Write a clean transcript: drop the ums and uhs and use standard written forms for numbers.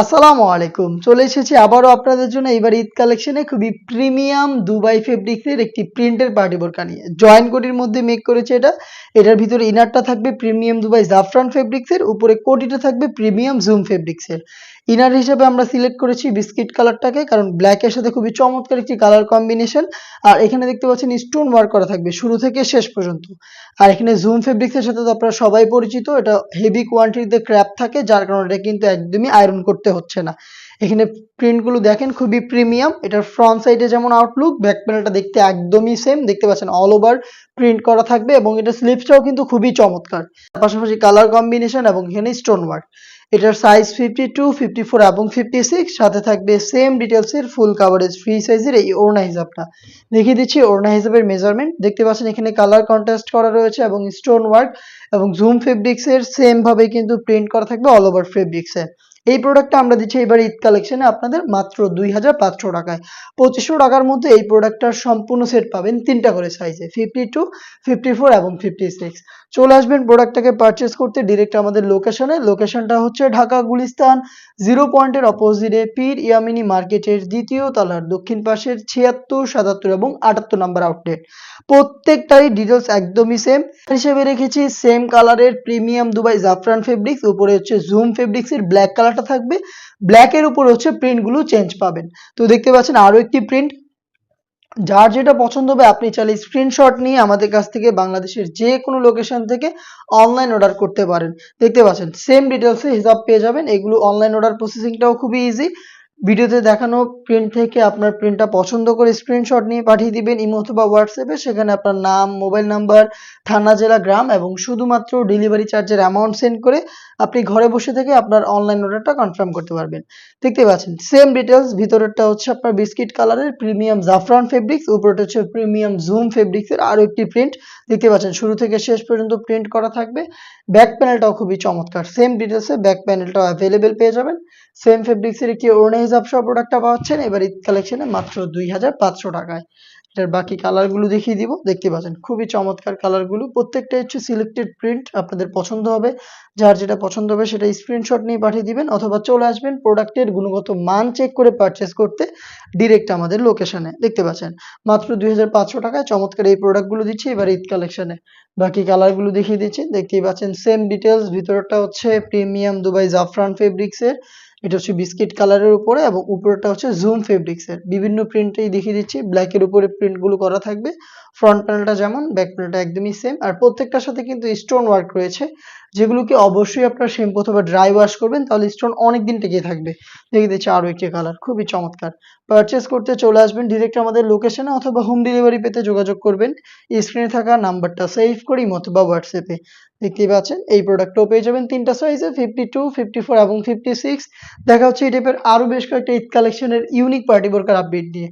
আসসালামু আলাইকুম। চলে এসেছি আবারও আপনাদের জন্য এবার ঈদ কালেকশনে খুবই প্রিমিয়াম দুবাই ফেব্রিক্সের একটি প্রিন্টের পার্টি বোরকা নিয়ে। জয়েন্ট কোটির মধ্যে মেক করেছে এটা। এটার ভিতরে ইনারটা থাকবে প্রিমিয়াম দুবাই জাফরান ফেব্রিক্সের, উপরে কোটিটা থাকবে প্রিমিয়াম জুম ফেব্রিক্সের। ইনার হিসেবে আমরা সিলেক্ট করেছি বিস্কিট কালারটাকে, কারণ ব্ল্যাকের সাথে খুবই চমৎকার একটি কালার কম্বিনেশন। আর এখানে দেখতে পাচ্ছেন স্টোন ওয়ার্ক করা থাকবে শুরু থেকে শেষ পর্যন্ত। আর এখানে জুম ফেব্রিক্সের সাথে তো আপনারা সবাই পরিচিত, এটা হেভি কোয়ান্টিটিতে ক্র্যাপ থাকে, যার কারণে এটা কিন্তু একদমই আয়রন করতে হচ্ছে না। এখানে প্রিন্টগুলো দেখেন খুবই প্রিমিয়াম। এটার ফ্রন্ট সাইডে যেমন আউটলুক, ব্যাক প্যানেলটা দেখতে একদমই সেম। দেখতে পাচ্ছেন অল ওভার প্রিন্ট করা থাকবে এবং এটা স্লিভসটাও কিন্তু খুবই চমৎকার। পাশাপাশি কালার কম্বিনেশন এবং এখানে স্টোন ওয়ার্ক। এটার সাইজ 52, 54 এবং 56। সাথে থাকবে সেম ডিটেলসের ফুল কাভারেজ ফ্রি সাইজের এই ওড়না হিসাবটা। দেখিয়ে দিচ্ছি ওড়না হিসাবের মেজারমেন্ট। দেখতে পাচ্ছেন এখানে কালার কন্ট্রাস্ট করা রয়েছে এবং স্টোন ওয়ার্ক এবং জুম ফেব্রিক্সের সেম ভাবে কিন্তু প্রিন্ট করা থাকবে অল ওভার ফেব্রিক্সে। এই প্রোডাক্টটা আমরা দিচ্ছি এবার ঈদ কালেকশনে আপনাদের মাত্র 2500 টাকায়। 2500 টাকার মধ্যে এই প্রোডাক্টটার সম্পূর্ণ সেট পাবেন তিনটা করে সাইজে, 52, 54 এবং 56। চলে আসবেন প্রোডাক্টটাকে পারচেস করতে ডিরেক্ট আমাদের লোকেশনে। লোকেশনটা হচ্ছে ঢাকা গুলিস্তান 0 পয়েন্টের অপোজিটে পীর ইয়ামিনী মার্কেটের দ্বিতীয় তলার দক্ষিণ পাশের 76, 77 এবং 78 নাম্বার আউটলেট। প্রত্যেকটারই ডিটেলস একদমই সেম হিসেবে রেখেছি। সেম কালারের প্রিমিয়াম দুবাই জাফরান ফেব্রিক্স, উপরে হচ্ছে জুম ফেব্রিক্সের ব্ল্যাক কালারটা থাকবে। ব্ল্যাকের উপরে হচ্ছে প্রিন্টগুলো চেঞ্জ পাবেন। তো দেখতে পাচ্ছেন আরো একটি প্রিন্ট। যার যেটা পছন্দ হবে আপনি চাইলে স্ক্রিনশট নিয়ে আমাদের কাছ থেকে বাংলাদেশের যে কোনো লোকেশন থেকে অনলাইন অর্ডার করতে পারেন। দেখতে পাচ্ছেন সেম ডিটেলসে হিসাব পেয়ে যাবেন। এগুলো অনলাইন অর্ডার প্রসেসিংটাও খুবই ইজি। ভিডিওতে দেখানো প্রিন্ট থেকে আপনার প্রিন্টটা পছন্দ করে স্ক্রিনশট নিয়ে পাঠিয়ে দিবেন ইমো অথবা হোয়াটসঅ্যাপে। সেখানে আপনার নাম, মোবাইল নাম্বার, থানা, জেলা, গ্রাম এবং শুধুমাত্র ডেলিভারি চার্জের অ্যামাউন্ট সেন্ড করে আপনি ঘরে বসে থেকে আপনার অনলাইন অর্ডারটা কনফার্ম করতে পারবেন। দেখতে পাচ্ছেন সেম ডিটেলস। ভিতরেরটা হচ্ছে আপনার বিস্কিট কালারের প্রিমিয়াম জাফরান ফেব্রিক্স, উপরেটা হচ্ছে প্রিমিয়াম জুম ফেব্রিক্সের আরো একটি প্রিন্ট। দেখতে পাচ্ছেন শুরু থেকে শেষ পর্যন্ত প্রিন্ট করা থাকবে। ব্যাক প্যানেলটাও খুবই চমৎকার। সেম ডিটেলসে ব্যাক প্যানেলটাও অ্যাভেলেবেল পেয়ে যাবেন। সেম ফেব্রিক্সের একটি ওড়না হিসাব সহ প্রোডাক্টটা পাচ্ছেন এবার ঈদ কালেকশনে মাত্র 2500 টাকায়। এটার বাকি কালারগুলো দেখিয়ে দিব। দেখতে পাচ্ছেন খুবই চমৎকার কালারগুলো। প্রত্যেকটাই হচ্ছে সিলেক্টেড প্রিন্ট, আপনাদের পছন্দ হবে। যার যেটা পছন্দ হবে সেটা স্ক্রিনশট নিয়ে পাঠিয়ে দিবেন অথবা চলে আসবেন প্রোডাক্টের গুণগত মান চেক করে পারচেস করতে ডিরেক্ট আমাদের লোকেশনে। দেখতে পাচ্ছেন মাত্র 2500 টাকায় চমৎকার এই প্রোডাক্টগুলো দিচ্ছি এবার ঈদ কালেকশনে। বাকি কালারগুলো দেখিয়ে দিচ্ছি। দেখতেই পাচ্ছেন সেম ডিটেলস। ভিতরটা হচ্ছে প্রিমিয়াম দুবাই জাফরান ফেব্রিক্সের, এটা হচ্ছে বিস্কিট কালারের উপরে এবং উপরেটা হচ্ছে জুম ফেব্রিক্সের। বিভিন্ন প্রিন্টেই দেখিয়ে দিচ্ছি। ব্ল্যাকের উপরে প্রিন্টগুলো করা থাকবে। ফ্রন্ট প্যানেলটা যেমন, ব্যাক প্যানেলটা একদমই সেম। আর প্রত্যেকটার সাথে কিন্তু স্টোন ওয়ার্ক রয়েছে, যেগুলোকে অবশ্যই আপনার শ্যাম্পু অথবা ড্রাই ওয়াশ করবেন, তাহলে স্টোন অনেকদিন টিকে থাকবে। দেখিয়ে দিচ্ছি আরো একটি কালার খুবই চমৎকার। পারচেস করতে চলে আসবেন ডিরেক্ট আমাদের লোকেশনে অথবা হোম ডেলিভারি পেতে যোগাযোগ করবেন স্ক্রিনে থাকা নাম্বারটা সেভ করি অথবা হোয়াটসঅ্যাপে। দেখতেই পাচ্ছেন এই প্রোডাক্টটাও পেয়ে যাবেন তিনটা সাইজে, 52, 54 এবং 56। দেখা হচ্ছে এই টাইপের আরো বেশ কয়েকটা ঈদ কালেকশনের ইউনিক পার্টি বোরকার আপডেট নিয়ে।